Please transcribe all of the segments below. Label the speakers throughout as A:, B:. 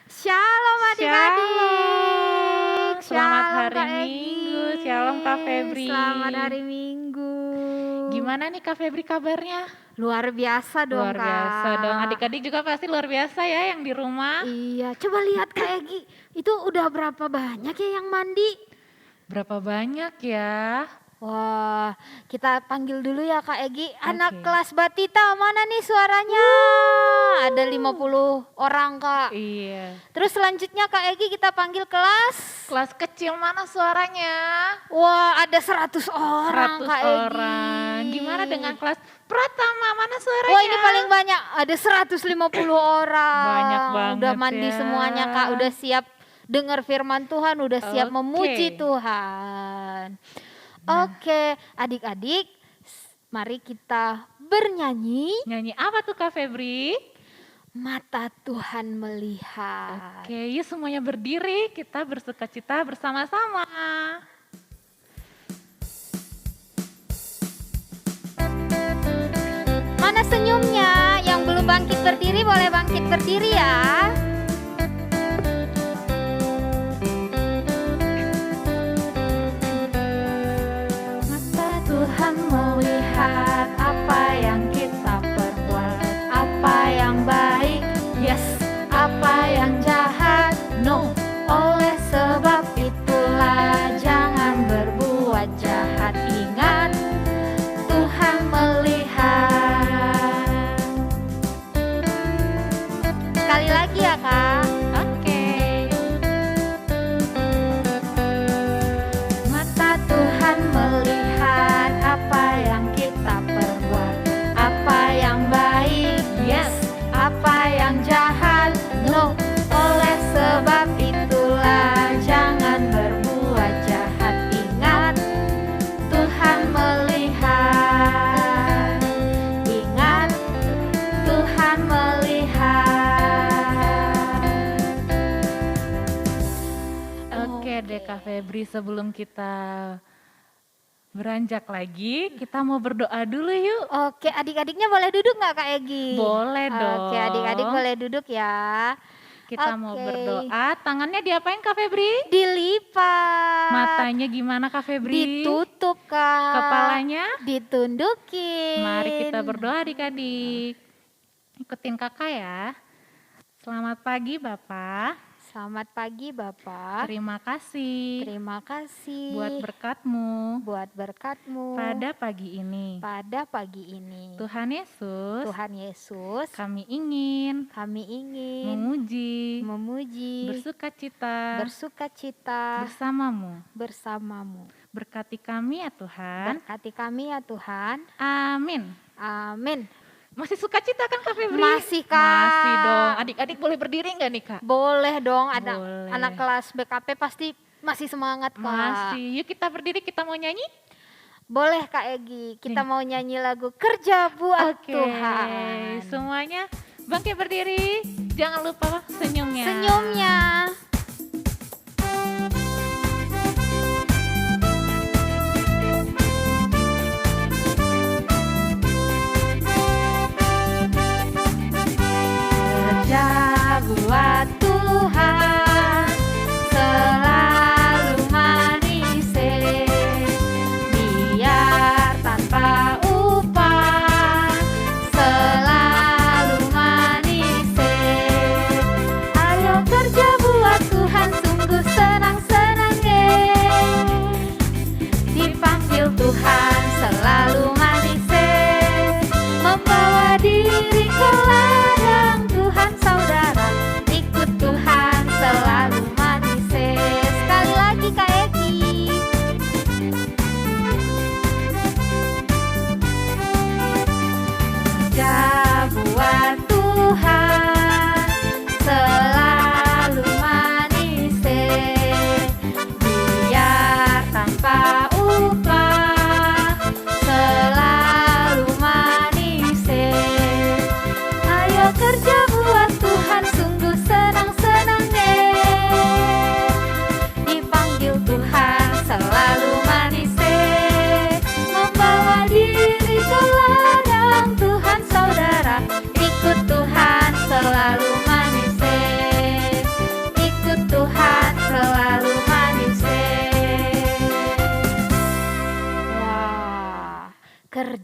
A: Shalom
B: Shalom,
A: adik-adik,
B: selamat
A: shalom
B: hari
A: Kak
B: Minggu,
A: Egi,
B: shalom Kak Febri.
A: selamat hari Minggu.
B: Gimana nih Kak Febri kabarnya?
A: Luar biasa dong
B: Luar biasa dong,
A: Kak.
B: adik-adik juga pasti luar biasa ya yang di rumah.
A: Iya, coba lihat Kak Egi, itu udah berapa banyak ya yang mandi?
B: Berapa banyak ya?
A: Wah, kita panggil dulu ya Kak Egi, anak
B: Oke.
A: kelas Batita mana nih suaranya? Ada 50 orang Kak.
B: Iya,
A: Terus selanjutnya Kak Egi kita panggil kelas.
B: kelas kecil mana suaranya?
A: Wah, ada 100 orang
B: 100
A: Kak Egi.
B: orang. Gimana dengan kelas Pratama mana suaranya?
A: Wah, ini paling banyak, ada 150 orang.
B: Banyak banget
A: Udah mandi
B: ya.
A: semuanya Kak, udah siap dengar firman Tuhan, udah siap
B: Oke.
A: memuji Tuhan. Oke, adik-adik, mari kita bernyanyi.
B: Nyanyi apa tuh Kak Febri?
A: Mata Tuhan melihat.
B: Oke, yuk semuanya berdiri, kita bersukacita bersama-sama.
A: Mana senyumnya? Yang belum bangkit berdiri boleh bangkit berdiri ya.
B: Mata Tuhan melihat apa yang kita perbuat, apa yang baik, yes, apa yang jahat, no. Oleh sebab itulah jangan berbuat jahat, ingat Tuhan melihat.
A: Sekali lagi ya Kak.
B: Oke. Mata Tuhan melihat apa yang kita perbuat, apa yang baik, yes, apa yang jahat, no. Oleh sebab itulah jangan berbuat jahat, ingat Tuhan melihat, ingat Tuhan melihat. Oke deh Kak Febri, sebelum kita beranjak lagi, kita mau berdoa dulu yuk.
A: Oke, adik-adiknya boleh duduk nggak Kak Egi?
B: Boleh dong.
A: Oke, adik-adik boleh duduk ya.
B: Kita mau
A: Oke.
B: berdoa, tangannya diapain Kak Febri?
A: Dilipat.
B: Matanya gimana Kak Febri?
A: Ditutup Kak.
B: Kepalanya?
A: Ditundukin.
B: Mari kita berdoa adik-adik. Ikutin kakak ya. Selamat pagi Bapak.
A: Selamat pagi Bapak.
B: Terima kasih
A: Terima kasih
B: buat berkat-Mu
A: buat berkat-Mu
B: pada pagi ini.
A: pada pagi ini.
B: Tuhan Yesus,
A: Tuhan Yesus,
B: kami ingin
A: kami ingin
B: memuji,
A: bersukacita
B: bersama-Mu.
A: bersamamu.
B: Berkati kami ya Tuhan.
A: Berkati kami ya Tuhan.
B: Amin.
A: Amin.
B: Masih sukacita kan Kak Febri?
A: Masih Kak.
B: Masih dong. Adik-adik boleh berdiri nggak nih Kak?
A: Boleh dong, ada
B: Boleh.
A: anak kelas BKP pasti masih semangat Kak.
B: Masih. Yuk kita berdiri, kita mau nyanyi.
A: Boleh Kak Egi, kita mau nyanyi lagu Kerja Buat
B: Oke.
A: Tuhan.
B: Semuanya bangkit berdiri. Jangan lupa senyumnya.
A: Senyumnya.
B: Kerja buat Tuhan selalu manis, biar tanpa upah selalu manis. Ayo kerja buat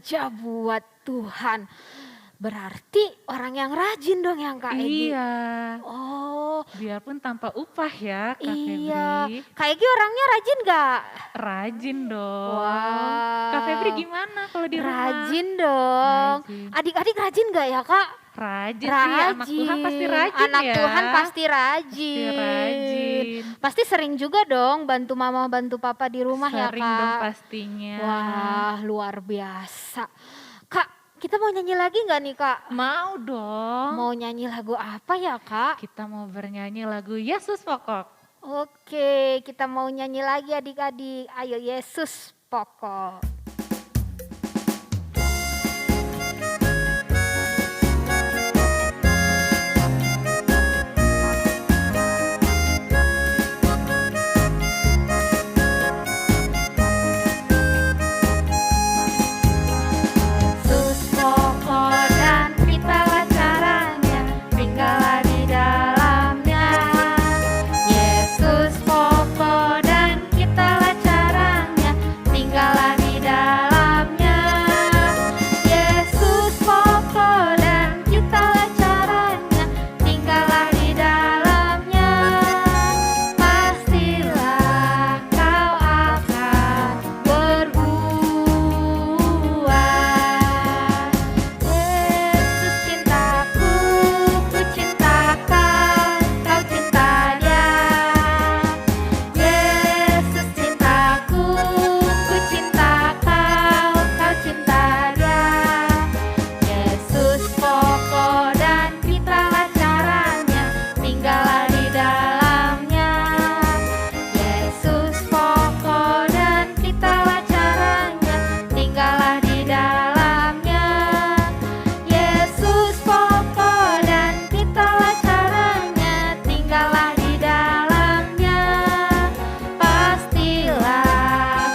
A: aja buat Tuhan. Berarti orang yang rajin dong yang Kak Egi.
B: Iya,
A: Oh,
B: biarpun tanpa upah ya Kak
A: iya.
B: Febri.
A: Kak Egi orangnya rajin gak?
B: Rajin dong. Kak Febri
A: Wow,
B: gimana kalau di rumah?
A: rajin dong.
B: Rajin.
A: Adik-adik rajin gak ya Kak?
B: Rajin sih, anak Tuhan pasti rajin
A: Anak
B: ya.
A: Tuhan pasti
B: Pasti
A: rajin.
B: rajin.
A: Pasti sering juga dong bantu mama, bantu papa di rumah ya
B: Sering dong
A: Kak.
B: pastinya.
A: Wah, luar biasa. Kak, kita mau nyanyi lagi nggak nih Kak?
B: Mau dong.
A: Mau nyanyi lagu apa ya Kak?
B: Kita mau bernyanyi lagu Yesus Pokok.
A: Oke, kita mau nyanyi lagi adik-adik. Ayo Yesus pokok. Yesus pokok dan pitalah caranya, tinggallah di dalamnya. Yesus pokok dan pitalah caranya, tinggallah di dalamnya. Yesus pokok dan pitalah caranya, tinggallah di dalamnya. Pastilah kau akan berbuah. Yesus cintaku, ku cinta kau, kau cinta dia. Yesus cintaku, ku cinta kau, kau cinta dia. Yesus pokok dan pitalah caranya, tinggallah di dalamnya. Yesus pokok dan pitalah caranya, tinggallah di dalamnya. Yesus pokok dan pitalah caranya, tinggallah di dalamnya. Pastilah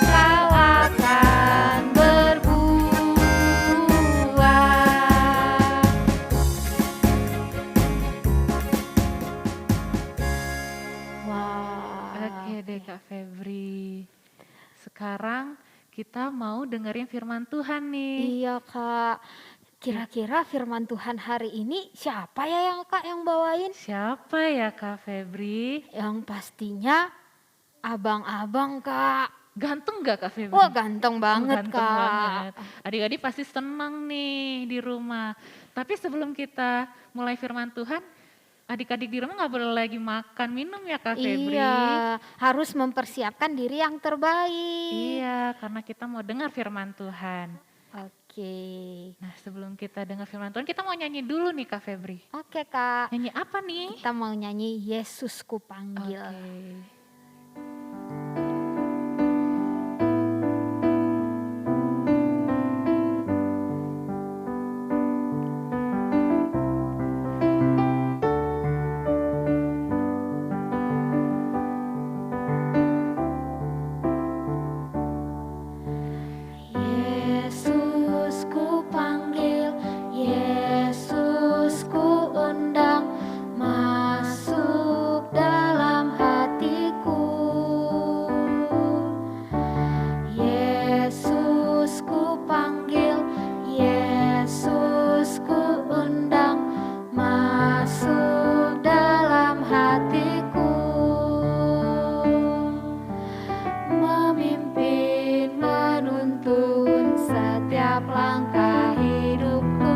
A: kau akan berbuah. Wah.
B: Oke deh Kak Febri. Sekarang kita mau dengerin firman Tuhan nih.
A: Iya Kak. Kira-kira firman Tuhan hari ini siapa ya yang Kak yang bawain?
B: Siapa ya Kak Febri?
A: Yang pastinya abang-abang Kak.
B: Ganteng gak Kak Febri?
A: Wah ganteng
B: Oh,
A: banget
B: ganteng
A: Kak.
B: banget. Adik-adik pasti senang nih di rumah. Tapi sebelum kita mulai firman Tuhan, adik-adik di rumah gak boleh lagi makan minum ya Kak Febri?
A: Iya, harus mempersiapkan diri yang terbaik.
B: Iya, karena kita mau dengar firman Tuhan.
A: Oke.
B: Nah, sebelum kita dengar firman Tuhan, kita mau nyanyi dulu nih Kak Febri.
A: Oke Kak,
B: Nyanyi apa nih?
A: kita mau nyanyi Yesusku panggil.
B: Oke.
A: Yesus ku panggil, Yesus ku undang, masuk dalam hatiku. Yesus ku panggil, Yesus ku undang, masuk dalam hatiku. Memimpin, menuntun setiap langkah hidupku,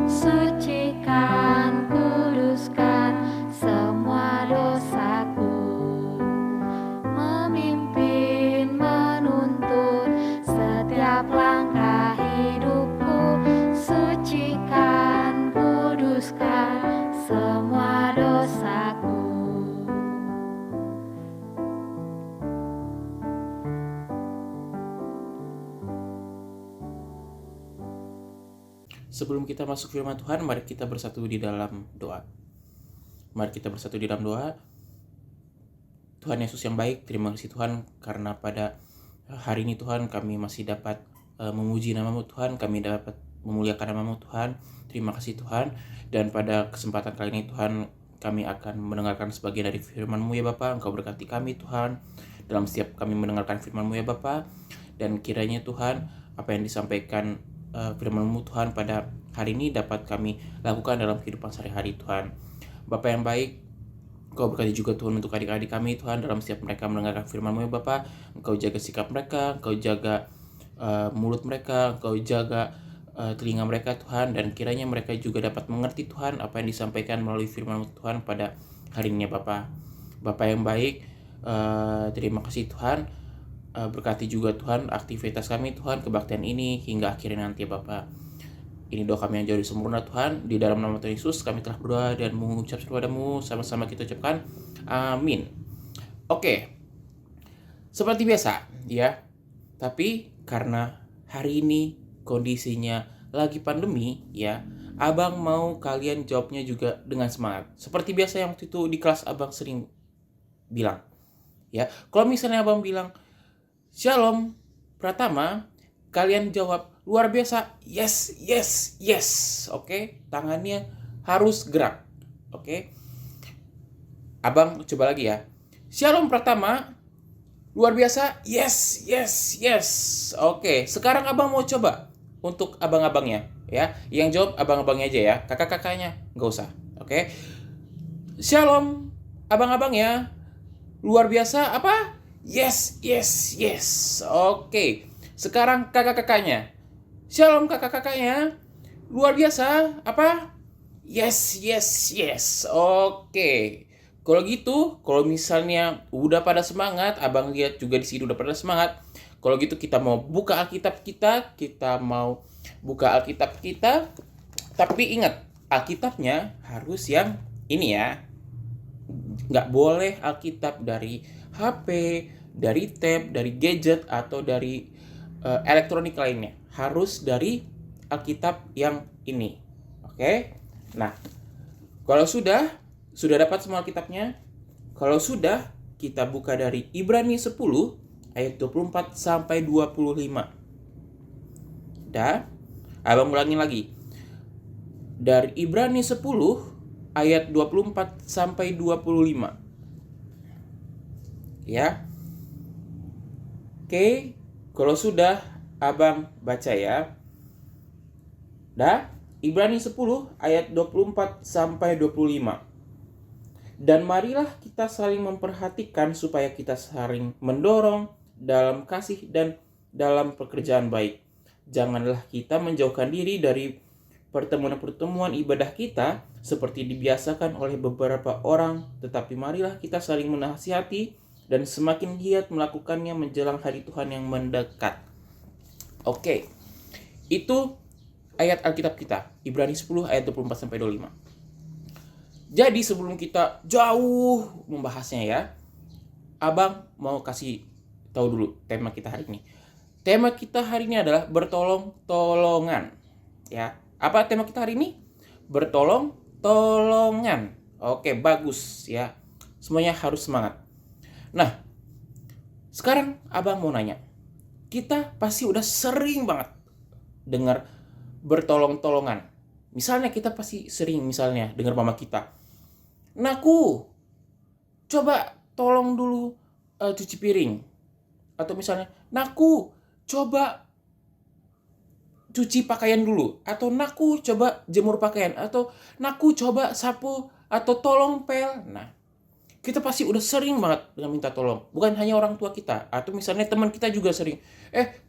A: sucikan, kuduskan semua dosaku. Memimpin, menuntun setiap langkah hidupku, sucikan, kuduskan semua dosaku.
C: Sebelum kita masuk firman Tuhan, mari kita bersatu di dalam doa. Mari kita bersatu di dalam doa. Tuhan Yesus yang baik, terima kasih Tuhan karena pada hari ini Tuhan kami masih dapat memuji nama-Mu Tuhan, kami dapat memuliakan nama-Mu Tuhan. Terima kasih Tuhan. Dan pada kesempatan kali ini Tuhan, kami akan mendengarkan sebagian dari firman-Mu ya Bapa. Engkau berkati kami Tuhan dalam setiap kami mendengarkan firman-Mu ya Bapa. Dan kiranya Tuhan, apa yang disampaikan firman-Mu Tuhan pada hari ini dapat kami lakukan dalam kehidupan sehari-hari Tuhan. Bapa yang baik, Engkau berkati juga Tuhan untuk adik-adik kami Tuhan dalam setiap mereka mendengarkan firman-Mu ya Bapa. Engkau jaga sikap mereka, Engkau jaga mulut mereka, Engkau jaga telinga mereka Tuhan, dan kiranya mereka juga dapat mengerti Tuhan apa yang disampaikan melalui firman-Mu Tuhan pada hari ini ya Bapa. Bapa yang baik, terima kasih Tuhan. Berkati juga Tuhan aktivitas kami Tuhan, kebaktian ini hingga akhirnya nanti ya Bapa. Ini doa kami yang jauh sempurna Tuhan. Di dalam nama Tuhan Yesus kami telah berdoa dan mengucap kepadamu. Sama-sama kita ucapkan amin. Oke, seperti biasa ya. Tapi karena hari ini kondisinya lagi pandemi ya, Abang mau kalian jawabnya juga dengan semangat. Seperti biasa yang waktu itu di kelas Abang sering bilang ya. Kalau misalnya Abang bilang Shalom Pratama, kalian jawab luar biasa, yes, yes, yes. Oke, tangannya harus gerak. Oke. Abang coba lagi ya. Shalom Pratama, luar biasa, yes, yes, yes. Oke, sekarang Abang mau coba untuk abang-abangnya ya. Yang jawab abang-abangnya aja ya, kakak-kakaknya nggak usah. Oke. Shalom abang-abangnya, luar biasa apa? Yes, yes, yes. Oke. Sekarang kakak-kakaknya. Shalom kakak-kakaknya. Luar biasa. Apa? Yes, yes, yes. Oke. Kalau gitu, kalau misalnya udah pada semangat, Abang lihat juga di sini udah pada semangat. Kalau gitu kita mau buka Alkitab kita mau buka Alkitab kita. Tapi ingat, Alkitabnya harus yang ini ya. Nggak boleh Alkitab dari HP, dari tab, dari gadget, atau dari elektronik lainnya. Harus dari Alkitab yang ini. Oke? Nah, kalau sudah dapat semua Alkitabnya? Kalau sudah, kita buka dari Ibrani 10 ayat 24 sampai 25. Dan Abang ulangin lagi. Dari Ibrani 10 ayat 24 sampai 25. Ya. Oke, kalau sudah Abang baca ya. Dah, Ibrani 10 ayat 24 sampai 25. Dan marilah kita saling memperhatikan supaya kita saling mendorong dalam kasih dan dalam pekerjaan baik. Janganlah kita menjauhkan diri dari pertemuan-pertemuan ibadah kita seperti dibiasakan oleh beberapa orang, tetapi marilah kita saling menasihati dan semakin giat melakukannya menjelang hari Tuhan yang mendekat. Oke, itu ayat Alkitab kita, Ibrani 10 ayat 24 sampai 25. Jadi sebelum kita jauh membahasnya ya, Abang mau kasih tahu dulu tema kita hari ini. Tema kita hari ini adalah bertolong-tolongan. Ya, apa tema kita hari ini? Bertolong-tolongan. Oke, bagus ya. Semuanya harus semangat. Nah, sekarang Abang mau nanya. Kita pasti udah sering banget dengar bertolong-tolongan. Misalnya kita pasti sering dengar mama kita. Naku, coba tolong dulu cuci piring. Atau misalnya, Naku, coba cuci pakaian dulu. Atau Naku, coba jemur pakaian. Atau Naku, coba sapu. Atau tolong pel. Nah, kita pasti udah sering banget dengan minta tolong. Bukan hanya orang tua kita. Atau misalnya teman kita juga sering.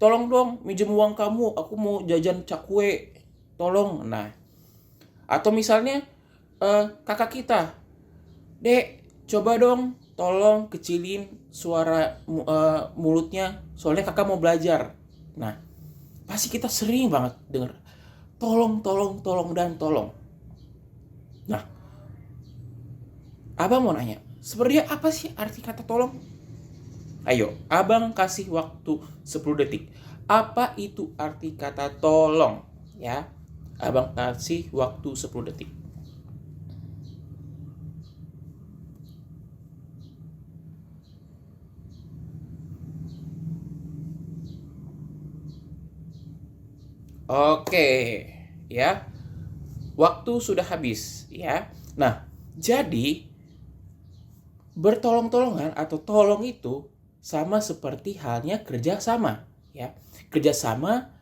C: Tolong dong, minjem uang kamu. Aku mau jajan cakwe. Tolong. Nah. Atau misalnya kakak kita. Dek, coba dong tolong kecilin suara mulutnya. Soalnya kakak mau belajar. Nah. Pasti kita sering banget dengar. Tolong, tolong, tolong, dan tolong. Nah. Abang mau nanya. Sebenarnya apa sih arti kata tolong? Ayo, Abang kasih waktu 10 detik. Apa itu arti kata tolong? Ya, Abang kasih waktu 10 detik. Oke, ya. Waktu sudah habis, ya. Nah, jadi bertolong-tolongan atau tolong itu sama seperti halnya kerjasama, ya. Kerjasama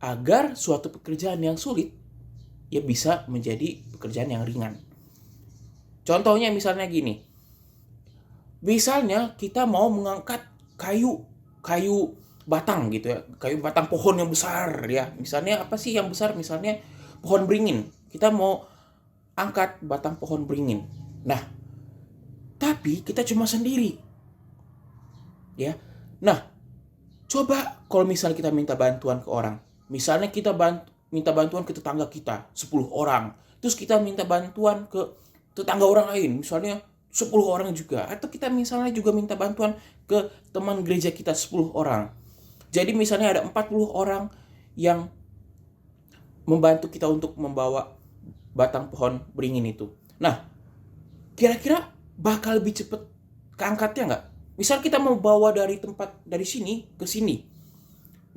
C: agar suatu pekerjaan yang sulit ya bisa menjadi pekerjaan yang ringan. Contohnya misalnya gini. Misalnya kita mau mengangkat kayu batang gitu ya, kayu batang pohon yang besar ya. Misalnya apa sih yang besar? Misalnya pohon beringin. Kita mau angkat batang pohon beringin. Nah, tapi kita cuma sendiri. Ya. Nah, coba kalau misalnya kita minta bantuan ke orang. Misalnya kita minta bantuan ke tetangga kita, 10 orang. Terus kita minta bantuan ke tetangga orang lain, misalnya 10 orang juga. Atau kita misalnya juga minta bantuan ke teman gereja kita 10 orang. Jadi misalnya ada 40 orang yang membantu kita untuk membawa batang pohon beringin itu. Nah, kira-kira bakal lebih cepat keangkatnya nggak? Misal kita mau bawa dari sini ke sini.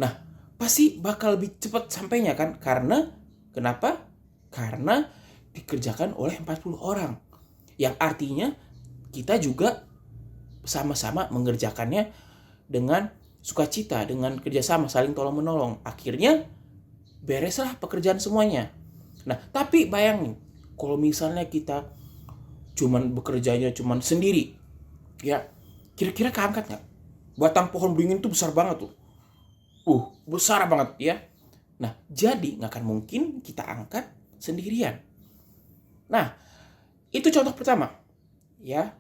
C: Nah, pasti bakal lebih cepat sampainya kan? Karena, kenapa? Karena dikerjakan oleh 40 orang. Yang artinya kita juga sama-sama mengerjakannya dengan sukacita, dengan kerjasama, saling tolong-menolong. Akhirnya bereslah pekerjaan semuanya. Nah, tapi bayangin, kalau misalnya kita bekerjanya cuman sendiri, ya kira-kira keangkat nggak? Batang pohon beringin tuh besar banget tuh. Besar banget ya. Nah, jadi nggak akan mungkin kita angkat sendirian. Nah, itu contoh pertama. Ya,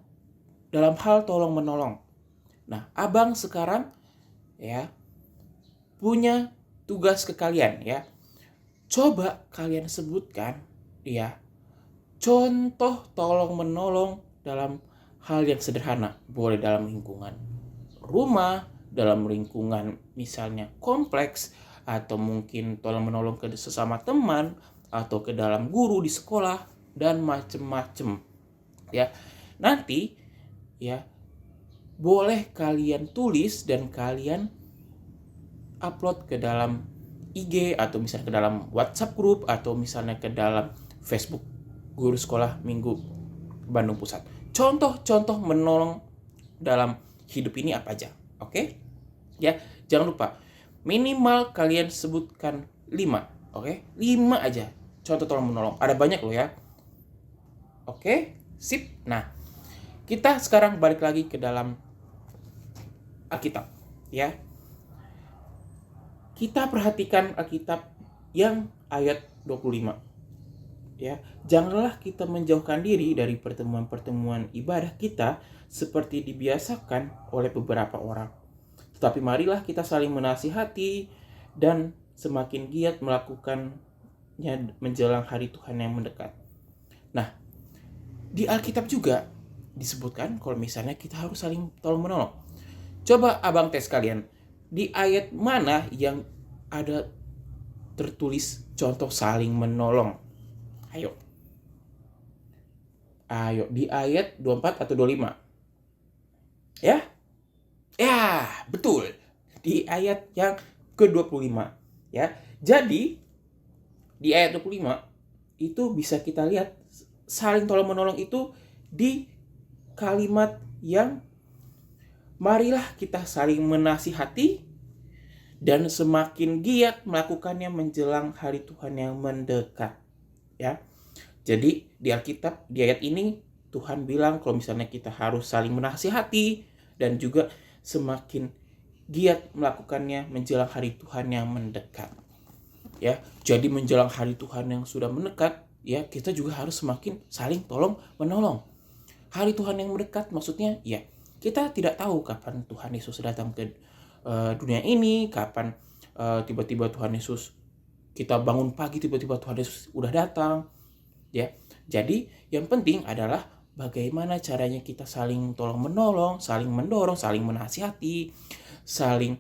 C: dalam hal tolong-menolong. Nah, abang sekarang ya punya tugas ke kalian ya. Coba kalian sebutkan ya contoh tolong-menolong dalam hal yang sederhana. Boleh dalam lingkungan rumah, dalam lingkungan misalnya kompleks, atau mungkin tolong-menolong ke sesama teman, atau ke dalam guru di sekolah, dan macem-macem. Ya, nanti ya boleh kalian tulis dan kalian upload ke dalam IG, atau misalnya ke dalam WhatsApp group, atau misalnya ke dalam Facebook Guru Sekolah Minggu Bandung Pusat. Contoh-contoh menolong dalam hidup ini apa aja? Oke? Ya, jangan lupa minimal kalian sebutkan 5. Oke? 5 aja. Contoh tolong menolong. Ada banyak loh ya. Oke? Sip. Nah, kita sekarang balik lagi ke dalam Alkitab, ya. Kita perhatikan Alkitab yang ayat 25. Ya, janganlah kita menjauhkan diri dari pertemuan-pertemuan ibadah kita seperti dibiasakan oleh beberapa orang. Tetapi marilah kita saling menasihati dan semakin giat melakukannya menjelang hari Tuhan yang mendekat. Nah, di Alkitab juga disebutkan kalau misalnya kita harus saling tolong-menolong. Coba abang tes kalian. Di ayat mana yang ada tertulis contoh saling menolong? Ayo, di ayat 24 atau 25? Ya? Ya, betul. Di ayat yang ke-25. Ya. Jadi, di ayat 25 itu bisa kita lihat saling tolong-menolong itu di kalimat yang marilah kita saling menasihati dan semakin giat melakukannya menjelang hari Tuhan yang mendekat. Ya. Jadi di Alkitab di ayat ini Tuhan bilang kalau misalnya kita harus saling menasihati dan juga semakin giat melakukannya menjelang hari Tuhan yang mendekat. Ya, jadi menjelang hari Tuhan yang sudah mendekat, ya kita juga harus semakin saling tolong menolong. Hari Tuhan yang mendekat maksudnya ya kita tidak tahu kapan Tuhan Yesus datang ke dunia ini, kapan tiba-tiba Tuhan Yesus, kita bangun pagi tiba-tiba Tuhan Yesus udah datang. Ya, jadi yang penting adalah bagaimana caranya kita saling tolong-menolong, saling mendorong, saling menasihati, saling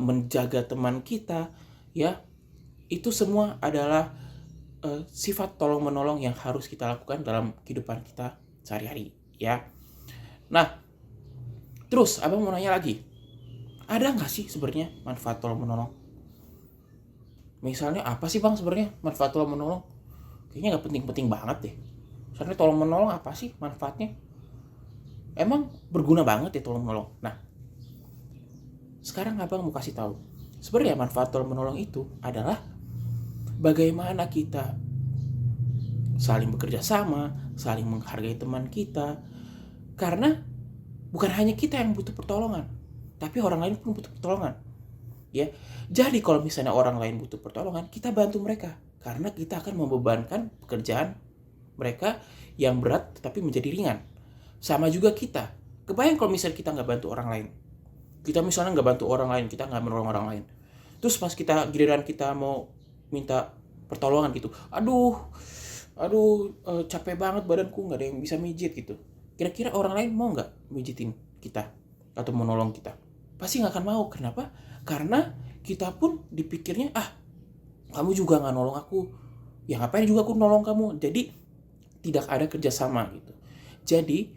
C: menjaga teman kita. Ya, itu semua adalah sifat tolong-menolong yang harus kita lakukan dalam kehidupan kita sehari-hari. Ya, nah, terus abang mau nanya lagi, ada nggak sih sebenarnya manfaat tolong-menolong? Misalnya apa sih bang sebenarnya manfaat tolong-menolong? Kayaknya nggak penting-penting banget deh. Soalnya tolong-menolong apa sih manfaatnya? Emang berguna banget ya tolong-menolong? Nah, sekarang abang mau kasih tahu. sebenarnya manfaat tolong menolong itu adalah bagaimana kita saling bekerja sama, saling menghargai teman kita. Karena bukan hanya kita yang butuh pertolongan, tapi orang lain pun butuh pertolongan. Ya, jadi kalau misalnya orang lain butuh pertolongan, kita bantu mereka. Karena kita akan membebankan pekerjaan mereka yang berat tetapi menjadi ringan. Sama juga kita. Kebayang kalau misalnya kita nggak bantu orang lain. Kita misalnya nggak bantu orang lain, kita nggak menolong orang lain. Terus pas giliran kita mau minta pertolongan gitu, aduh, capek banget badanku, nggak ada yang bisa mijit gitu. Kira-kira orang lain mau nggak mijitin kita atau menolong kita? Pasti nggak akan mau. Kenapa? Karena kita pun dipikirnya, kamu juga nggak nolong aku, ya ngapain juga aku nolong kamu. Jadi tidak ada kerjasama gitu. Jadi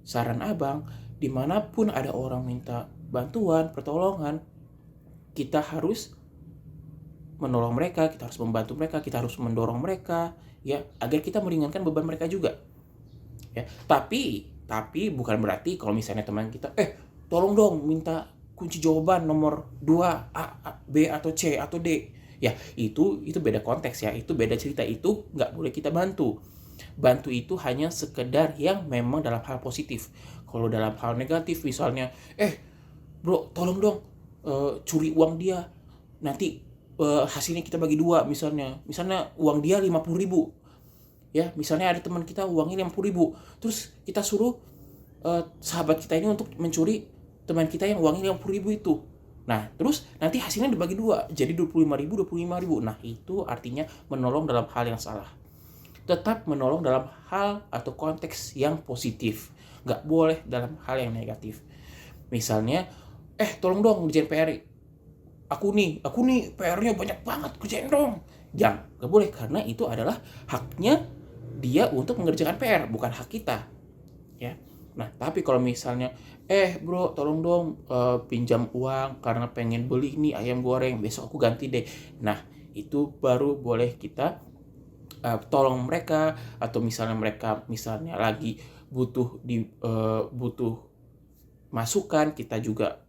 C: saran abang, dimanapun ada orang minta bantuan, pertolongan, kita harus menolong mereka, kita harus membantu mereka, kita harus mendorong mereka, ya, agar kita meringankan beban mereka juga. Ya, tapi bukan berarti kalau misalnya teman kita, tolong dong minta kunci jawaban nomor 2 A, B atau C atau D. Ya, itu beda konteks ya, itu beda cerita, itu nggak boleh kita bantu. Bantu itu hanya sekedar yang memang dalam hal positif. Kalau dalam hal negatif misalnya, bro tolong dong curi uang dia, nanti hasilnya kita bagi 2 misalnya uang dia 50.000, ya misalnya ada teman kita uangnya 50.000, terus kita suruh sahabat kita ini untuk mencuri teman kita yang uangnya 50.000 itu. Nah terus nanti hasilnya dibagi 2 jadi 25.000. Nah itu artinya menolong dalam hal yang salah. Tetap menolong dalam hal atau konteks yang positif, nggak boleh dalam hal yang negatif. Misalnya, tolong dong ngerjain PR. Aku nih PR-nya banyak banget, kerjain dong. Jangan, nggak boleh, karena itu adalah haknya dia untuk mengerjakan PR, bukan hak kita. Ya. Nah, tapi kalau misalnya, bro tolong dong pinjam uang karena pengen beli nih ayam goreng, besok aku ganti deh. Nah, itu baru boleh kita tolong mereka. Atau misalnya mereka lagi butuh masukan, kita juga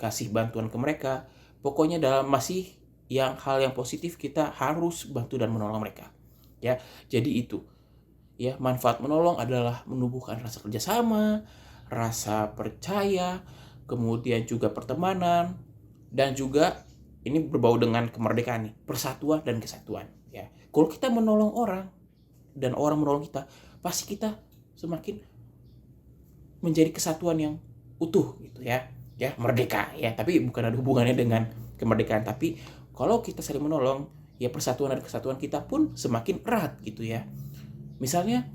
C: kasih bantuan ke mereka. Pokoknya dalam masih hal yang positif, kita harus bantu dan menolong mereka. Ya, jadi itu. Ya, manfaat menolong adalah menumbuhkan rasa kerjasama, rasa percaya, kemudian juga pertemanan, dan juga ini berbau dengan kemerdekaan nih, persatuan dan kesatuan. Ya, kalau kita menolong orang dan orang menolong kita, pasti kita semakin menjadi kesatuan yang utuh gitu ya, merdeka ya. Tapi bukan ada hubungannya dengan kemerdekaan, tapi kalau kita saling menolong, ya persatuan dan kesatuan kita pun semakin erat gitu ya. Misalnya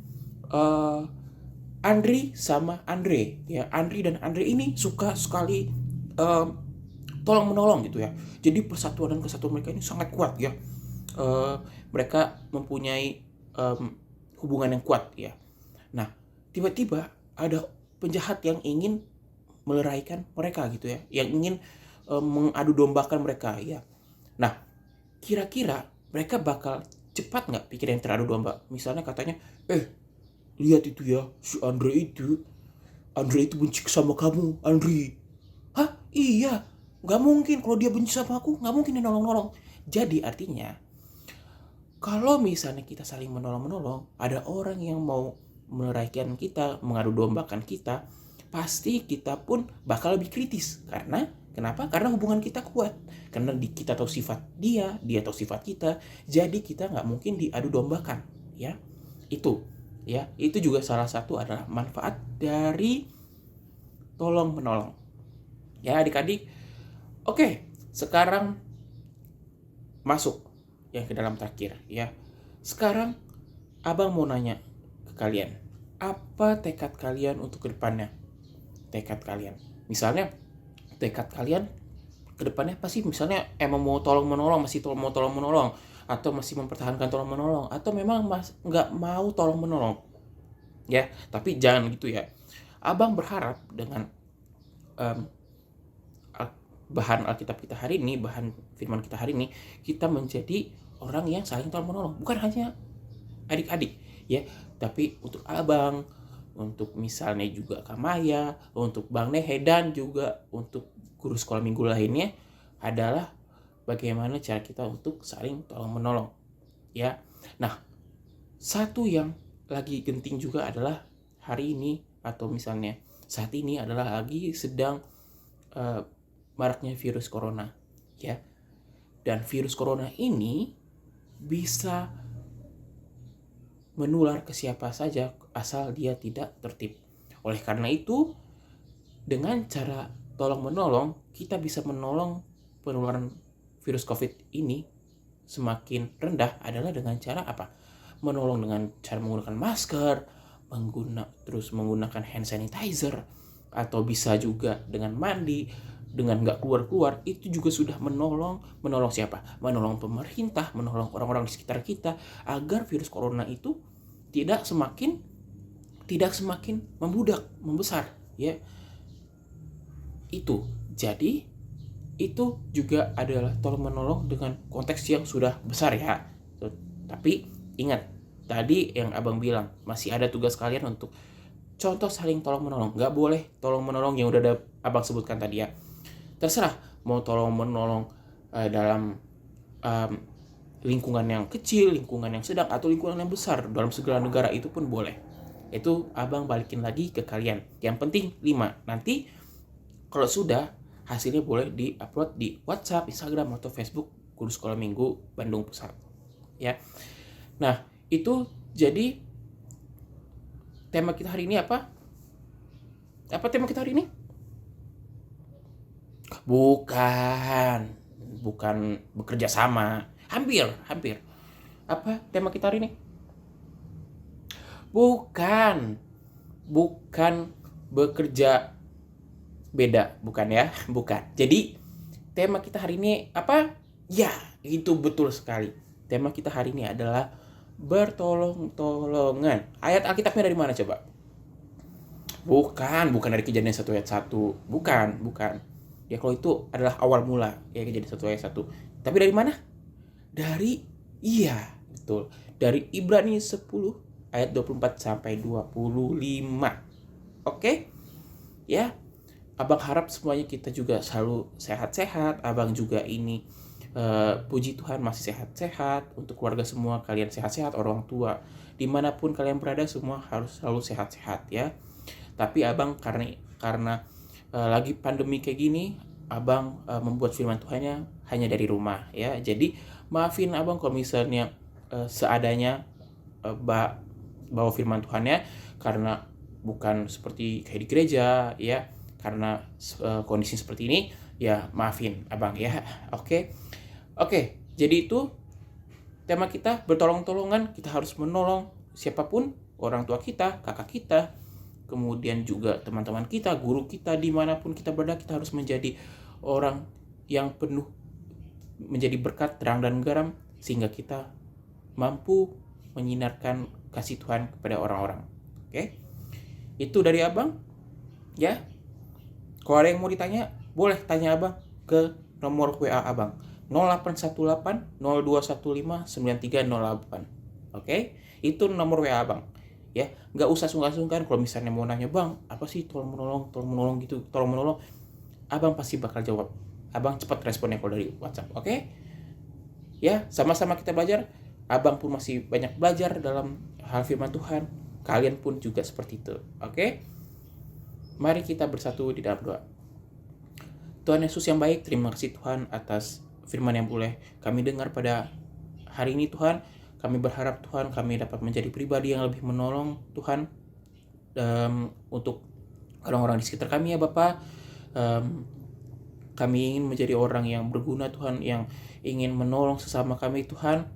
C: Andri sama Andre ya, Andri dan Andre ini suka sekali tolong menolong gitu ya. Jadi persatuan dan kesatuan mereka ini sangat kuat ya. Mereka mempunyai hubungan yang kuat ya. Nah, tiba-tiba ada penjahat yang ingin meleraikan mereka gitu ya, yang ingin mengadu dombakan mereka ya. Nah, kira-kira mereka bakal cepat nggak pikir yang teradu domba? Misalnya katanya, lihat itu ya, si Andre itu benci sama kamu, Andre. Hah? Iya, nggak mungkin. Kalau dia benci sama aku, nggak mungkin dia nolong-nolong. Jadi artinya, kalau misalnya kita saling menolong-menolong, ada orang yang mau meleraikan kita, mengadu dombakan kita, pasti kita pun bakal lebih kritis. Kenapa? Karena hubungan kita kuat. Karena kita tahu sifat dia tahu sifat kita. Jadi kita nggak mungkin diadu dombakan. Ya, itu juga salah satu adalah manfaat dari tolong menolong. Ya adik-adik, oke, sekarang masuk yang ke dalam terakhir ya. Sekarang abang mau nanya ke kalian, apa tekad kalian untuk kedepannya? Tekad kalian, misalnya tekad kalian kedepannya pasti misalnya emang mau tolong menolong, mau tolong menolong, atau masih mempertahankan tolong menolong, atau memang nggak mau tolong menolong ya. Tapi jangan gitu ya. Abang berharap dengan bahan Alkitab kita hari ini, bahan firman kita hari ini, kita menjadi orang yang saling tolong menolong. Bukan hanya adik-adik ya, tapi untuk abang, untuk misalnya juga Kamaya, untuk Bang Nehe, dan juga untuk guru sekolah minggu lainnya. adalah bagaimana cara kita untuk saling tolong menolong, ya. Nah, satu yang lagi genting juga adalah hari ini atau misalnya saat ini adalah lagi sedang maraknya virus corona, ya. Dan virus corona ini bisa menular ke siapa saja asal dia tidak tertib. Oleh karena itu, dengan cara tolong-menolong, kita bisa menolong penularan virus COVID ini semakin rendah adalah dengan cara apa? Menolong dengan cara menggunakan masker, terus menggunakan hand sanitizer, atau bisa juga dengan mandi, dengan nggak keluar-keluar, itu juga sudah menolong siapa? Menolong pemerintah, menolong orang-orang di sekitar kita agar virus corona itu tidak semakin membesar, ya. Itu. Jadi itu juga adalah tolong menolong dengan konteks yang sudah besar, ya. Tapi ingat, tadi yang abang bilang masih ada tugas kalian untuk contoh saling tolong menolong. Nggak boleh tolong menolong yang udah ada abang sebutkan tadi, ya. Terserah mau tolong menolong dalam lingkungan yang kecil, lingkungan yang sedang, atau lingkungan yang besar dalam segala negara, itu pun boleh. Itu abang balikin lagi ke kalian. Yang penting 5. Nanti kalau sudah, hasilnya boleh di-upload di WhatsApp, Instagram, atau Facebook Guru Sekolah Minggu Bandung Pusat, ya. Nah, itu jadi tema kita hari ini apa? Apa tema kita hari ini? Bukan bekerja sama. Hampir. Apa tema kita hari ini? Bukan bekerja beda, bukan, ya? Bukan. Jadi tema kita hari ini apa? Ya, itu betul sekali. Tema kita hari ini adalah bertolong-tolongan. Ayat Alkitabnya dari mana coba? Bukan dari Kejadian 1 ayat 1. Bukan. Ya, kalau itu adalah awal mula, ya, Kejadian 1 ayat 1. Tapi dari mana? Betul. Dari Ibrani 10 ayat 24 sampai 25. Oke? Ya. Abang harap semuanya kita juga selalu sehat-sehat. Abang juga ini puji Tuhan masih sehat-sehat. Untuk keluarga semua kalian sehat-sehat, orang tua dimanapun kalian berada semua harus selalu sehat-sehat, ya. Tapi abang karena lagi pandemi kayak gini, abang membuat firman Tuhannya hanya dari rumah, ya. Jadi maafin abang kalau misalnya seadanya bawa firman Tuhannya, karena bukan seperti kayak di gereja, ya. Karena kondisi seperti ini, ya maafin abang, ya. Oke. Jadi itu tema kita, bertolong-tolongan. Kita harus menolong siapapun, orang tua kita, kakak kita, kemudian juga teman-teman kita, guru kita, dimanapun kita berada. Kita harus menjadi orang yang penuh, menjadi berkat, terang dan garam, sehingga kita mampu menyinarkan kasih Tuhan kepada orang-orang. Oke? Itu dari abang, ya. Kalau ada yang mau ditanya, boleh tanya abang ke nomor WA abang 0818 0215 9308. Oke? Itu nomor WA abang, ya. Nggak usah sungkan-sungkan kalau misalnya mau nanya, bang, apa sih tolong menolong gitu, tolong menolong. Abang pasti bakal jawab. Abang cepat responnya kalau dari WhatsApp, oke? Ya, sama-sama kita belajar. Abang pun masih banyak belajar dalam hal firman Tuhan. Kalian pun juga seperti itu, oke? Mari kita bersatu di dalam doa. Tuhan Yesus yang baik, terima kasih Tuhan atas firman yang boleh kami dengar pada hari ini, Tuhan. Kami berharap Tuhan kami dapat menjadi pribadi yang lebih menolong, Tuhan, untuk orang-orang di sekitar kami, ya Bapa. Kami ingin menjadi orang yang berguna, Tuhan, yang ingin menolong sesama kami, Tuhan.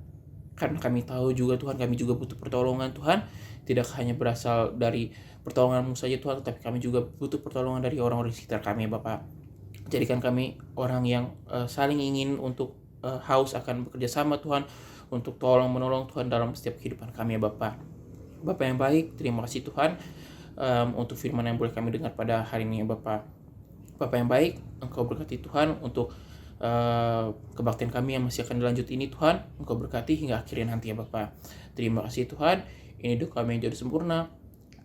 C: Karena kami tahu juga, Tuhan, kami juga butuh pertolongan, Tuhan. Tidak hanya berasal dari pertolongan-Mu saja, Tuhan, tapi kami juga butuh pertolongan dari orang-orang di sekitar kami, ya Bapa. Jadikan kami orang yang saling ingin untuk haus akan bekerja sama, Tuhan, untuk tolong menolong, Tuhan, dalam setiap kehidupan kami, ya Bapa. Bapa yang baik, terima kasih Tuhan untuk firman yang boleh kami dengar pada hari ini, ya Bapa. Bapa yang baik, Engkau berkati Tuhan untuk kebaktian kami yang masih akan dilanjut ini, Tuhan. Engkau berkati hingga akhirnya nanti, ya Bapa. Terima kasih Tuhan. Ini doa kami yang jadi sempurna.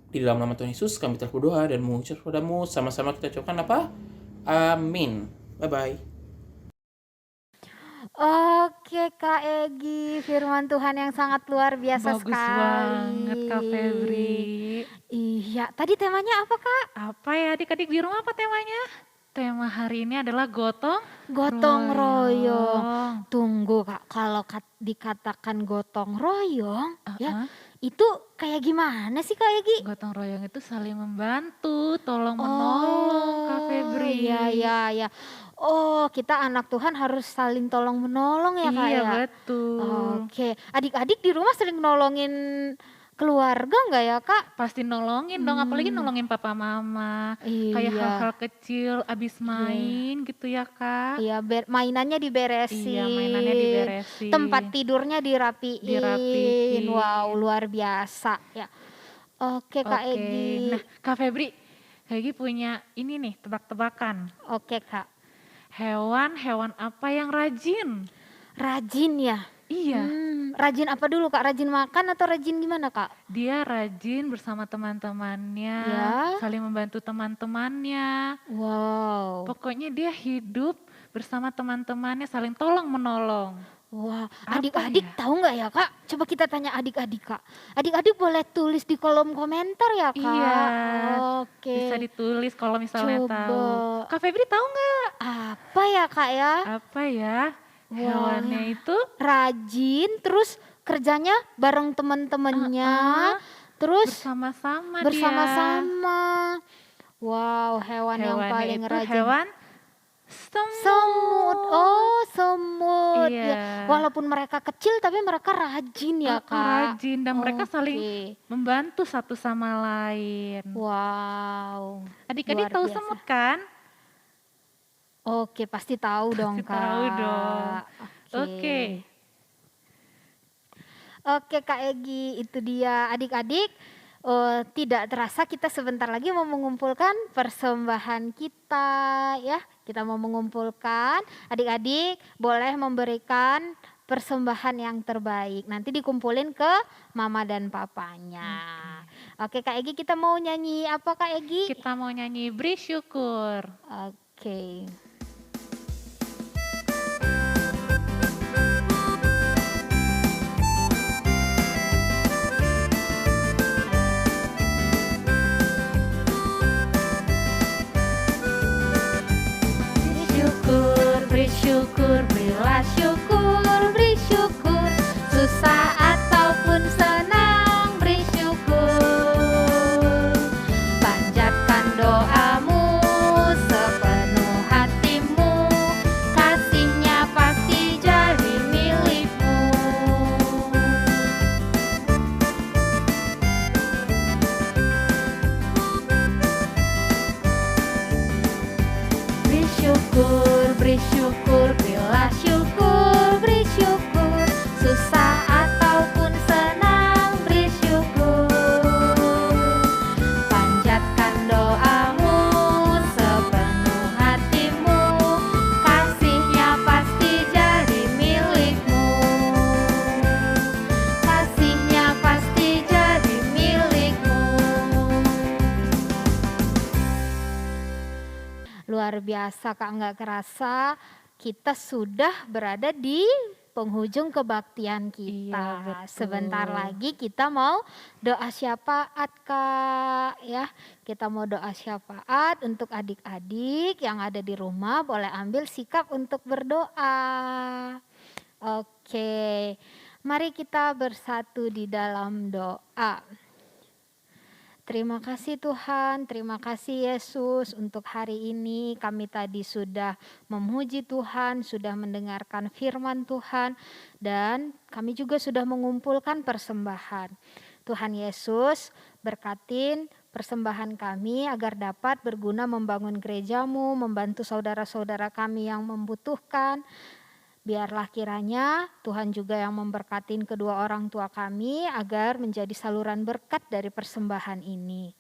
C: Di dalam nama Tuhan Yesus kami telah berdoa dan mengucap kepadamu. Sama-sama kita ucapkan apa? Amin. Bye-bye.
A: Oke Kak Egi, firman Tuhan yang sangat luar biasa
B: Bagus banget Kak Febri.
A: sekali. Iya, tadi temanya apa Kak?
B: Apa ya adik-adik di rumah apa temanya? Tema hari ini adalah gotong
A: Gotong royong.
B: royong.
A: Tunggu Kak, kalau dikatakan gotong royong, ya
B: Heeh.
A: itu kayak gimana sih Kak Egi?
B: Gotong royong itu saling membantu, tolong menolong Kak
A: Oh,
B: Febri.
A: ya. Oh, kita anak Tuhan harus saling tolong menolong ya Kak
B: Iya
A: ya?
B: betul.
A: Oke, adik-adik di rumah sering nolongin keluarga nggak ya Kak?
B: Pasti nolongin dong, apalagi
A: Hmm,
B: nolongin papa mama. Kayak
A: iya,
B: hal-hal kecil abis
A: iya.
B: main gitu ya Kak.
A: Iya, mainannya
B: Iya mainannya
A: diberesin, tempat
B: diberesin,
A: tidurnya dirapiin. Wow,
B: dirapihin.
A: luar biasa ya. Oke Kak
B: Oke, nah
A: Egi.
B: Kak Febri, Hegi punya ini nih tebak-tebakan.
A: Oke Kak.
B: Hewan apa yang rajin?
A: Rajin ya?
B: Iya,
A: Rajin apa dulu Kak? Rajin makan atau rajin gimana Kak?
B: dia rajin bersama teman-temannya,
A: Ya,
B: saling membantu teman-temannya.
A: wow.
B: Pokoknya dia hidup bersama teman-temannya, saling tolong menolong.
A: Wah,
B: Apa
A: adik-adik
B: ya?
A: tahu nggak ya Kak? Coba kita tanya adik-adik Kak. Adik-adik boleh tulis di kolom komentar ya
B: Iya,
A: Kak?
B: bisa
A: Oke,
B: ditulis kalau misalnya tahu.
A: coba
B: Kak Febri tahu nggak
A: apa ya Kak ya?
B: apa ya
A: Wah,
B: hewannya itu?
A: rajin, terus kerjanya bareng temen-temennya,
B: Heeh,
A: terus
B: bersama-sama dia.
A: bersama-sama. Wow, hewan yang
B: Hewannya
A: paling
B: itu
A: rajin.
B: hewan
A: Semut,
B: semut.
A: oh semut ya.
B: Iya,
A: Walaupun mereka kecil tapi mereka rajin ya Kak.
B: rajin dan mereka saling
A: Oke,
B: membantu satu sama lain.
A: wow,
B: Adik-adik
A: luar
B: tahu
A: biasa.
B: semut kan?
A: Oke, pasti tahu dong
B: Pasti tahu dong.
A: Kak.
B: Oke,
A: Oke. Oke Kak Egi, itu dia adik-adik. Tidak terasa kita sebentar lagi mau mengumpulkan persembahan kita ya. Kita mau mengumpulkan, adik-adik boleh memberikan persembahan yang terbaik. Nanti dikumpulin ke mama dan papanya. Oke Kak Egi, kita mau nyanyi apa Kak Egi?
B: kita mau nyanyi beri syukur.
A: Oke. Beri syukur, berilah syukur, beri syukur. Susah ataupun senang, beri syukur. Panjatkan doamu sepenuh hatimu, kasihnya pasti jadi milikmu. Beri syukur, berilah syukur, beri syukur. Susah ataupun senang, beri syukur. Panjatkan doamu sepenuh hatimu, kasihnya pasti jadi milikmu. Kasihnya pasti jadi milikmu. Luar biasa Kak, nggak kerasa kita sudah berada di penghujung kebaktian kita.
B: Iya, betul.
A: Sebentar lagi kita mau doa syafaat Kak ya. Kita mau doa syafaat untuk adik-adik yang ada di rumah, boleh ambil sikap untuk berdoa. Oke, mari kita bersatu di dalam doa. Terima kasih Tuhan, terima kasih Yesus untuk hari ini kami tadi sudah memuji Tuhan, sudah mendengarkan firman Tuhan dan kami juga sudah mengumpulkan persembahan. Tuhan Yesus berkatin persembahan kami agar dapat berguna membangun gereja-Mu, membantu saudara-saudara kami yang membutuhkan. Biarlah kiranya Tuhan juga yang memberkatin kedua orang tua kami agar menjadi saluran berkat dari persembahan ini.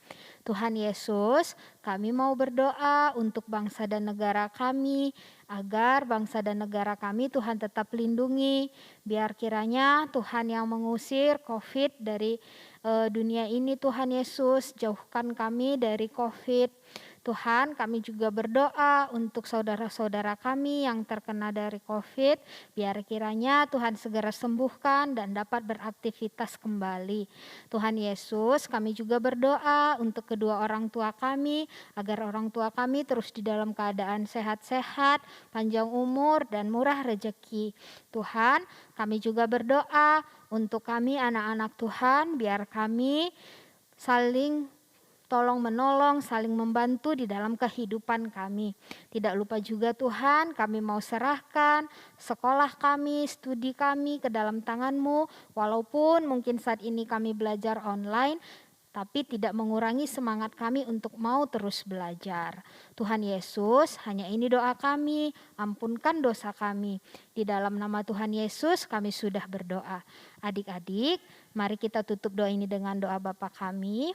A: Tuhan Yesus, kami mau berdoa untuk bangsa dan negara kami, agar bangsa dan negara kami Tuhan tetap lindungi. Biar kiranya Tuhan yang mengusir COVID dari dunia ini, Tuhan Yesus, jauhkan kami dari COVID. Tuhan, kami juga berdoa untuk saudara-saudara kami yang terkena dari COVID, biar kiranya Tuhan segera sembuhkan dan dapat beraktivitas kembali. Tuhan Yesus, kami juga berdoa untuk kedua orang tua kami, agar orang tua kami terus di dalam keadaan sehat-sehat, panjang umur, dan murah rezeki. Tuhan, kami juga berdoa untuk kami anak-anak Tuhan, biar kami saling tolong menolong, saling membantu di dalam kehidupan kami. Tidak lupa juga Tuhan, kami mau serahkan sekolah kami, studi kami ke dalam tangan-Mu, walaupun mungkin saat ini kami belajar online, tapi tidak mengurangi semangat kami untuk mau terus belajar. Tuhan Yesus, hanya ini doa kami, ampunkan dosa kami. Di dalam nama Tuhan Yesus kami sudah berdoa. Adik-adik, mari kita tutup doa ini dengan doa Bapa kami.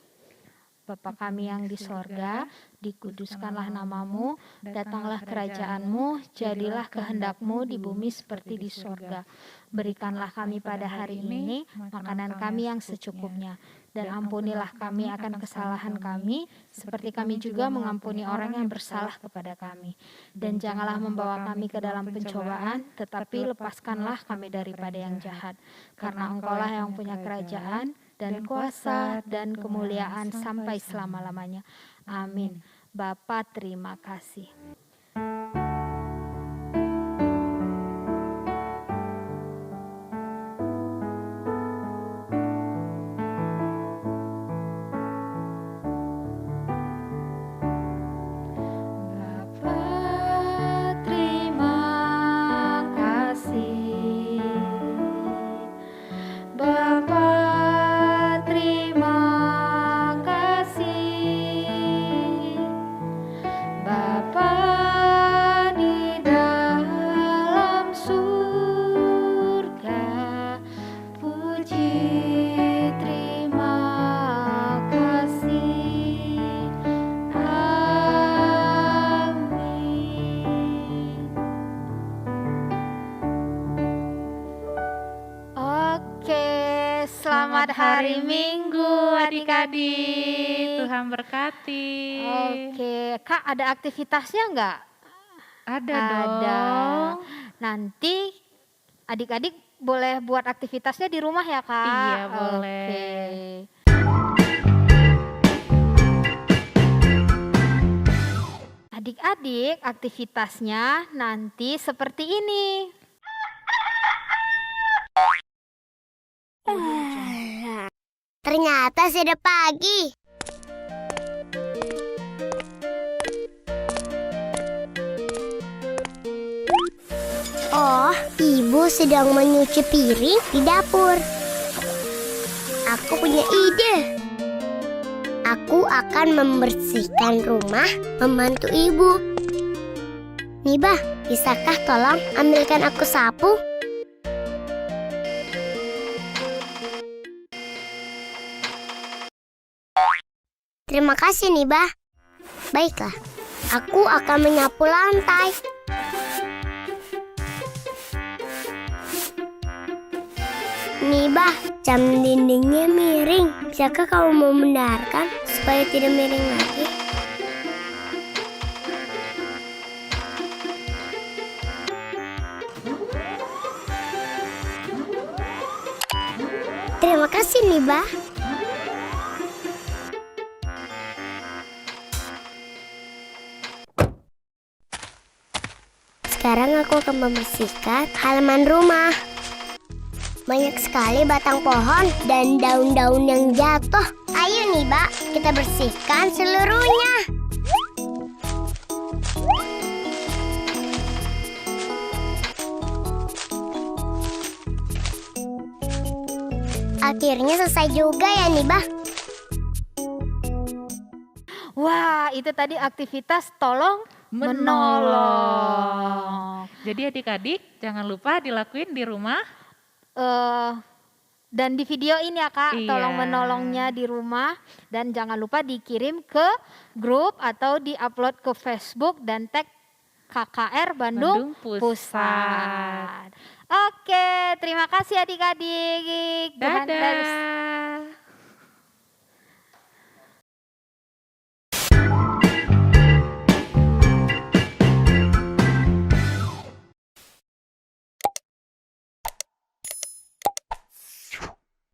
A: Bapa kami yang di sorga, dikuduskanlah namamu, datanglah kerajaan-Mu, jadilah kehendak-Mu di bumi seperti di sorga. Berikanlah kami pada hari ini makanan kami yang secukupnya, dan ampunilah kami akan kesalahan kami, seperti kami juga mengampuni orang yang bersalah kepada kami. Dan janganlah membawa kami ke dalam pencobaan, tetapi lepaskanlah kami daripada yang jahat. Karena Engkaulah yang punya kerajaan, dan kuasa, dan kemuliaan sampai selama-lamanya. Amin. Bapa, terima kasih. Selamat hari Minggu adik-adik.
B: Tuhan berkati.
A: Oke, Kak ada aktivitasnya enggak?
B: Ada dong.
A: Nanti adik-adik boleh buat aktivitasnya di rumah ya Kak?
B: Iya boleh.
A: Oke. Adik-adik aktivitasnya nanti seperti ini.
D: Ternyata sudah pagi. Oh, ibu sedang menyuci piring di dapur. Aku punya ide. Aku akan membersihkan rumah membantu ibu. Nibah, bisakah tolong ambilkan aku sapu? Terima kasih, Nibah. Baiklah, aku akan menyapu lantai. Nibah, jam dindingnya miring. Bisakah kamu membenarkan supaya tidak miring lagi? Terima kasih, Nibah. Sekarang aku akan membersihkan halaman rumah. Banyak sekali batang pohon dan daun-daun yang jatuh. Ayo Nibah, kita bersihkan seluruhnya. Akhirnya selesai juga ya Nibah.
A: Wah, itu tadi aktivitas tolong menolong.
B: Jadi adik-adik jangan lupa dilakuin di rumah.
A: Dan di video ini ya Kak,
B: Iya.
A: tolong menolongnya di rumah. Dan jangan lupa dikirim ke grup atau di-upload ke Facebook dan tag KKR Bandung Pusat. Oke, terima kasih adik-adik. Tuhan
B: Dadah.